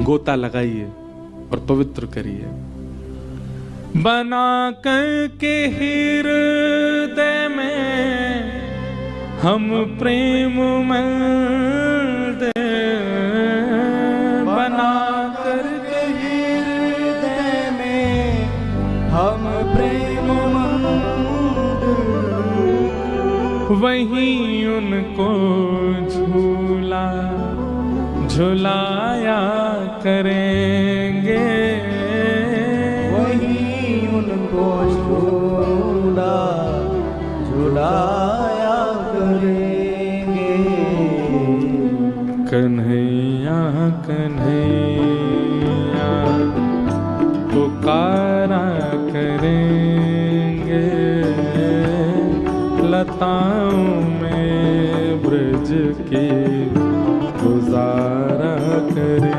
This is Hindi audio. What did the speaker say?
गोता लगाइए और पवित्र करिए। बना करके हृदय में हम प्रेम मंदिर, बना करके हृदय में हम प्रेम मंदिर, वहीं उनको झूला झुलाया करेंगे, वहीं उनको झूला झुलाया करेंगे। कन्हैया कन्हैया पुकारा करेंगे, लताओं में ब्रज के गुजारा करें।